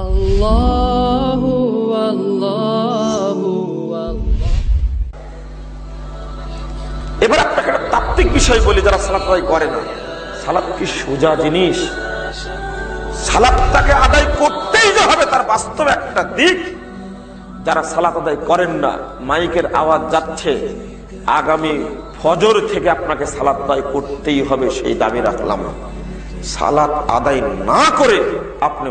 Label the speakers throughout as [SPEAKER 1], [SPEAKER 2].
[SPEAKER 1] আল্লাহু আল্লাহু আল্লাহ।
[SPEAKER 2] এবার আপনাকে একটা তাত্ত্বিক বিষয় বলি, যারা সালাত আদায় করে না। সালাত কি সোজা জিনিস? সালাতটাকে আদায় করতেই যে হবে তার বাস্তব একটা দিক। যারা সালাত আদায় করেন না, মাইকের আওয়াজ যাচ্ছে, আগামী ফজর থেকে আপনাকে সালাত আদায় করতেই হবে, সেই দাবি রাখলাম। সালাত আদায় না করে আপনি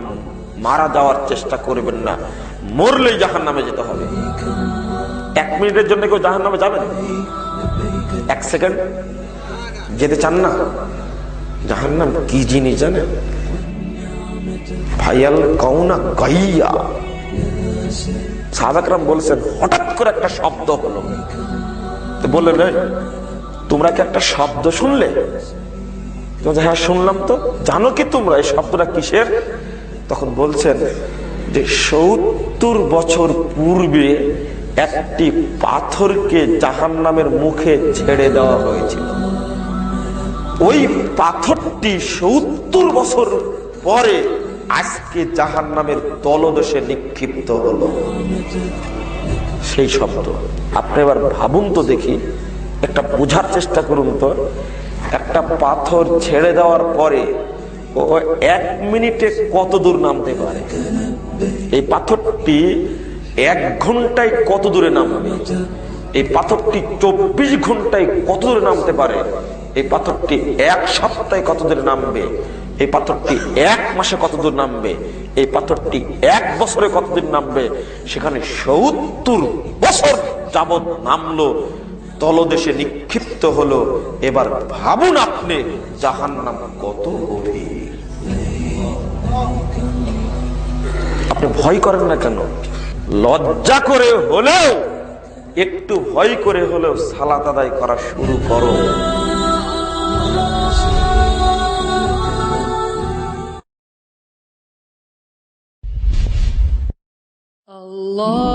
[SPEAKER 2] মারা যাওয়ার চেষ্টা করবেন না, মরলেই জাহান্নামে যেতে হবে। 1 মিনিটের জন্য কেউ জাহান্নামে যাবেন? 1 সেকেন্ড যেতে চান না? জাহান্নাম কি জিনিস জানেন? ভাইয়াল কাউনা গাইয়া। সাহাবা কেরাম বলেছেন, হঠাৎ করে একটা শব্দ হলো, তো বললেন, তোমরা কি একটা শব্দ শুনলে? হ্যাঁ শুনলাম। তো জানো কি তোমরা এই শব্দটা কিসের? তখন বলছেন যে 70 বছর পূর্বে একটি পাথরকে জাহান্নামের মুখে ছেড়ে দেওয়া হয়েছিল। ওই পাথরটি 70 বছর পরে আজকে জাহান্নামের তলদেশে নিক্ষিপ্ত হলো। সেই শব্দ আপনি এবার ভাবুন তো দেখি, একটা বোঝার চেষ্টা করুন তো। একটা পাথর ছেড়ে দেওয়ার পরে ও 1 মিনিটে কত দূর নামতে পারে? এই পাথরটি 1 ঘন্টায় কত দূরে নামবে? এই পাথরটি 24 ঘন্টায় কত দূরে নামতে পারে? এই পাথরটি 1 সপ্তাহে কত দূরে নামবে? এই পাথরটি 1 মাসে কত দূর নামবে? এই পাথরটি 1 বছরে কত দূর নামবে? সেখানে 70 বছর যাবৎ নামলো, তলদেশে নিক্ষিপ্ত হলো। এবার ভাবুন আপনি জাহান্নাম কত গভীর। আপনি ভয় করেন না কেন? লজ্জা করে হলেও, একটু ভয় করে হলেও সালাত আদায় করা শুরু করো।
[SPEAKER 1] আল্লাহ